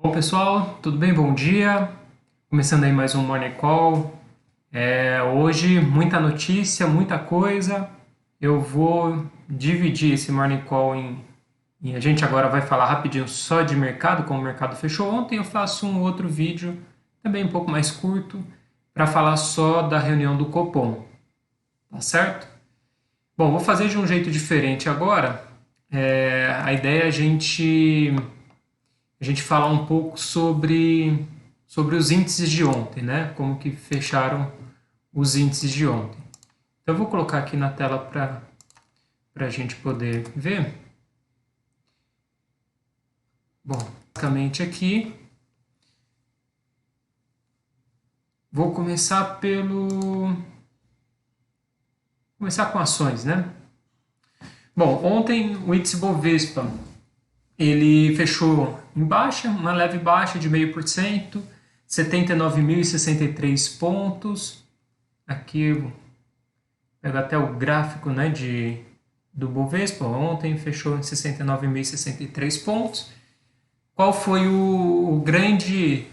Bom, pessoal, tudo bem? Bom dia. Começando aí mais um Morning Call. Hoje, muita notícia, muita coisa. Eu vou dividir esse Morning Call em. A gente agora vai falar rapidinho só de mercado, como o mercado fechou ontem. Eu faço um outro vídeo, também um pouco mais curto, para falar só da reunião do Copom. Tá certo? Bom, vou fazer de um jeito diferente agora. A ideia é a gente falar um pouco sobre os índices de ontem, né? Como que fecharam os índices de ontem. Então eu vou colocar aqui na tela para a gente poder ver. Bom, basicamente aqui vou começar com ações, né? Bom, ontem o índice Bovespa ele fechou em baixa, uma leve baixa de 0,5%, 79.063 pontos. Aqui eu pego até o gráfico, né, do Bovespa. Ontem fechou em 69.063 pontos. Qual foi o grande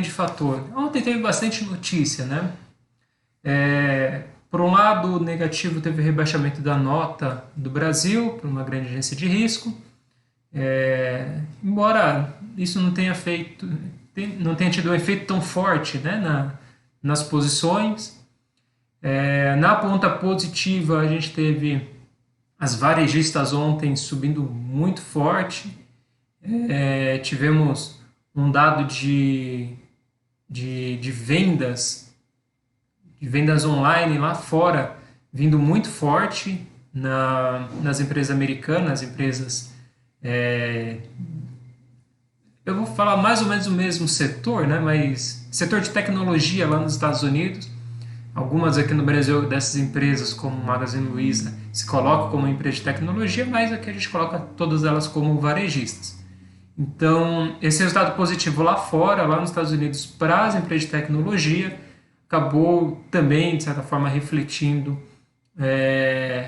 fator? Ontem teve bastante notícia, né? Por um lado, o negativo teve o rebaixamento da nota do Brasil por uma grande agência de risco. Embora isso não tenha tido um efeito tão forte, né, nas posições. Na ponta positiva, a gente teve as varejistas ontem subindo muito forte. Tivemos um dado de vendas online lá fora vindo muito forte nas empresas americanas, empresas. Eu vou falar mais ou menos o mesmo setor, né? Mas setor de tecnologia lá nos Estados Unidos. Algumas aqui no Brasil dessas empresas, como Magazine Luiza, se colocam como empresa de tecnologia, mas aqui a gente coloca todas elas como varejistas. Então, esse resultado positivo lá fora, lá nos Estados Unidos, para as empresas de tecnologia, acabou também, de certa forma, refletindo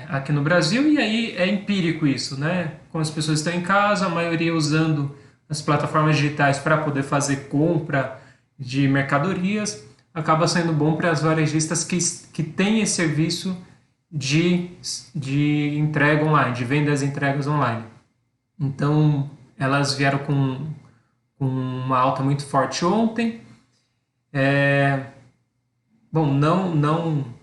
aqui no Brasil. E aí é empírico isso, né? Como as pessoas estão em casa, a maioria usando as plataformas digitais para poder fazer compra de mercadorias, acaba sendo bom para as varejistas que têm esse serviço de entrega online, de vendas e entregas online. Então, elas vieram com uma alta muito forte ontem. Bom, não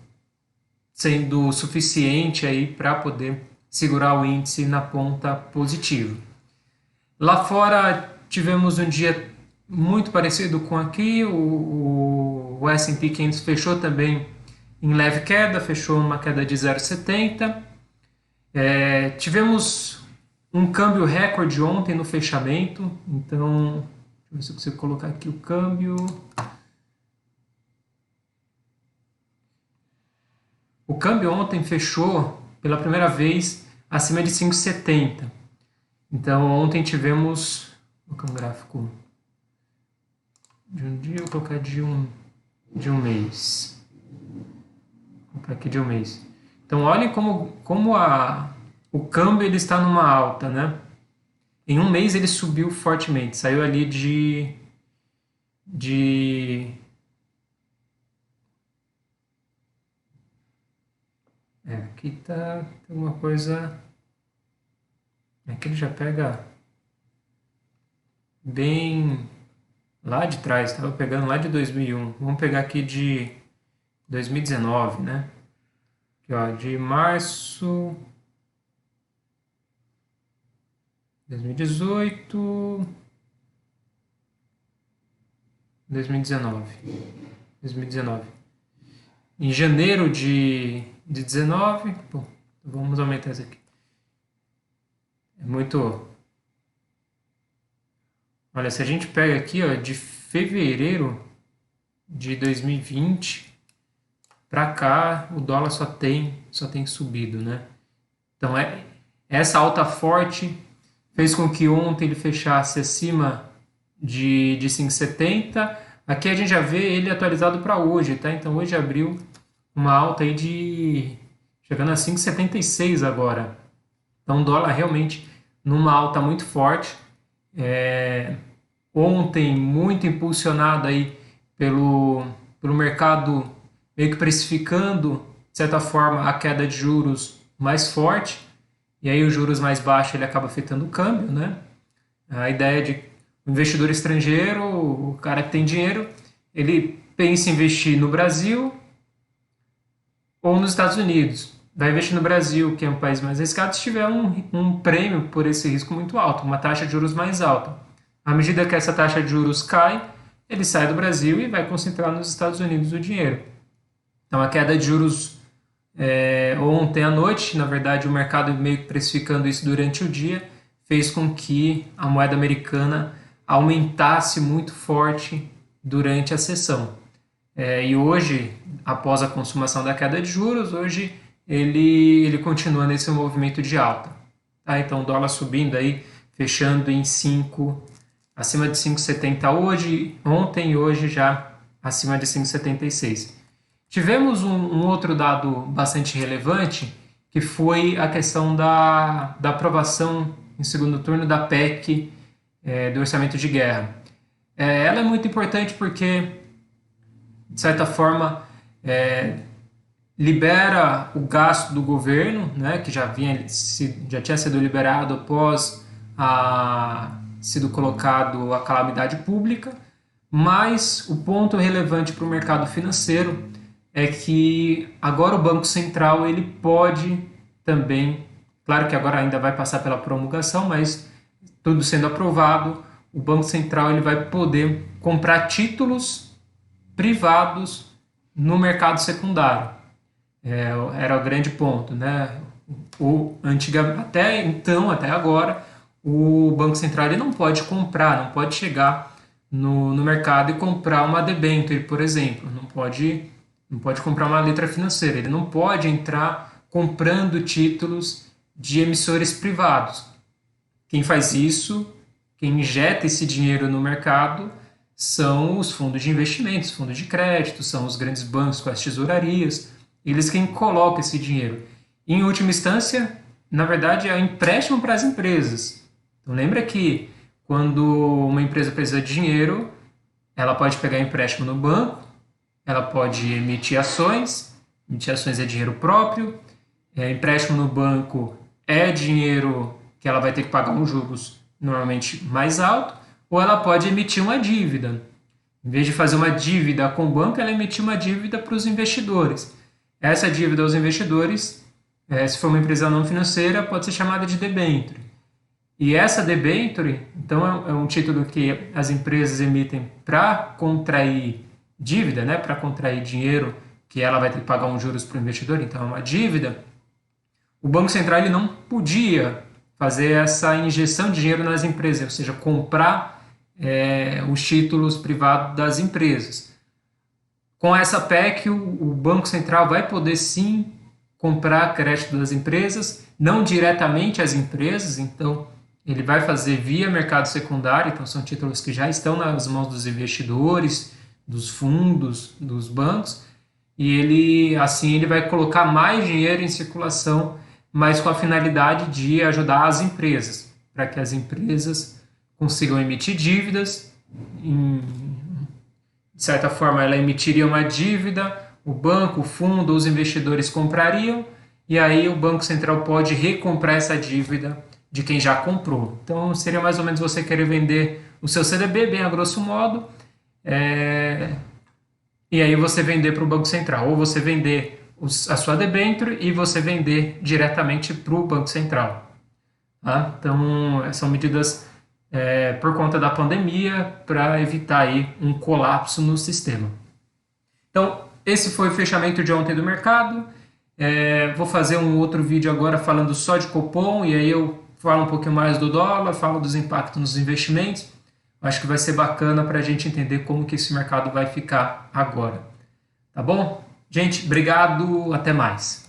sendo suficiente aí para poder segurar o índice na ponta positiva. Lá fora tivemos um dia muito parecido com aqui, o S&P 500 fechou também em leve queda, fechou uma queda de 0,70. Tivemos um câmbio recorde ontem no fechamento, então deixa eu ver se eu consigo colocar aqui o câmbio. O câmbio ontem fechou pela primeira vez acima de 5,70. Então ontem tivemos, vou colocar um gráfico de um dia, vou colocar de um mês. Vou colocar aqui de um mês. Então olhem como o câmbio ele está numa alta, né? Em um mês ele subiu fortemente, saiu ali de aqui tá alguma coisa. Aqui ele já pega bem lá de trás, estava pegando lá de 2001. Vamos pegar aqui de 2019, né? Aqui, ó, de março 2018, 2019. 2019. Em janeiro de 19, bom, vamos aumentar isso aqui. É muito. Olha, se a gente pega aqui, ó, de fevereiro de 2020 para cá, o dólar só tem subido, né? Então, essa alta forte fez com que ontem ele fechasse acima de 5,70. Aqui a gente já vê ele atualizado para hoje, tá? Então, hoje abriu uma alta aí chegando a 5,76 agora. Então, o dólar realmente numa alta muito forte. ontem muito impulsionado aí pelo mercado meio que precificando, de certa forma, a queda de juros mais forte, e aí os juros mais baixos ele acaba afetando o câmbio, né? A ideia de o investidor estrangeiro, o cara que tem dinheiro, ele pensa em investir no Brasil ou nos Estados Unidos. Vai investir no Brasil, que é um país mais arriscado, se tiver um prêmio por esse risco muito alto, uma taxa de juros mais alta. À medida que essa taxa de juros cai, ele sai do Brasil e vai concentrar nos Estados Unidos o dinheiro. Então a queda de juros ontem à noite, na verdade o mercado meio que precificando isso durante o dia, fez com que a moeda americana aumentasse muito forte durante a sessão. E hoje, após a consumação da queda de juros, hoje ele continua nesse movimento de alta. Tá? Então o dólar subindo aí, fechando em 5, acima de 5,70 hoje, ontem e hoje já acima de 5,76. Tivemos um outro dado bastante relevante, que foi a questão da aprovação em segundo turno da PEC do orçamento de guerra. Ela é muito importante porque, de certa forma, libera o gasto do governo, né, que já tinha sido liberado após sido colocado a calamidade pública, mas o ponto relevante para o mercado financeiro é que agora o Banco Central ele pode também, claro que agora ainda vai passar pela promulgação, mas tudo sendo aprovado, o Banco Central ele vai poder comprar títulos privados no mercado secundário. Era o grande ponto, né? Até agora, o Banco Central ele não pode comprar, não pode chegar no mercado e comprar uma debênture, por exemplo, não pode comprar uma letra financeira, ele não pode entrar comprando títulos de emissores privados. Quem faz isso, quem injeta esse dinheiro no mercado, são os fundos de investimentos, fundos de crédito, são os grandes bancos com as tesourarias, eles quem colocam esse dinheiro. E, em última instância, na verdade, é um empréstimo para as empresas. Então lembra que quando uma empresa precisa de dinheiro, ela pode pegar empréstimo no banco, ela pode emitir ações é dinheiro próprio, empréstimo no banco é dinheiro que ela vai ter que pagar uns juros normalmente mais alto, ou ela pode emitir uma dívida. Em vez de fazer uma dívida com o banco, ela emitir uma dívida para os investidores. Essa dívida aos investidores, se for uma empresa não financeira, pode ser chamada de debênture. E essa debênture, então, é um título que as empresas emitem para contrair dívida, né, para contrair dinheiro que ela vai ter que pagar uns juros para o investidor, então é uma dívida. O Banco Central ele não podia fazer essa injeção de dinheiro nas empresas, ou seja, comprar os títulos privados das empresas. Com essa PEC, o Banco Central vai poder sim comprar crédito das empresas, não diretamente às empresas, então ele vai fazer via mercado secundário, então são títulos que já estão nas mãos dos investidores, dos fundos, dos bancos, e ele vai colocar mais dinheiro em circulação, mas com a finalidade de ajudar as empresas, para que as empresas consigam emitir dívidas. De certa forma, ela emitiria uma dívida, o banco, o fundo, os investidores comprariam, e aí o Banco Central pode recomprar essa dívida de quem já comprou. Então, seria mais ou menos você querer vender o seu CDB, bem a grosso modo, e aí você vender para o Banco Central, ou você vender a sua debênture e você vender diretamente para o Banco Central. Tá? Então, são medidas por conta da pandemia para evitar aí um colapso no sistema. Então, esse foi o fechamento de ontem do mercado. Vou fazer um outro vídeo agora falando só de Copom, e aí eu falo um pouquinho mais do dólar, falo dos impactos nos investimentos. Acho que vai ser bacana para a gente entender como que esse mercado vai ficar agora. Tá bom? Gente, obrigado, até mais.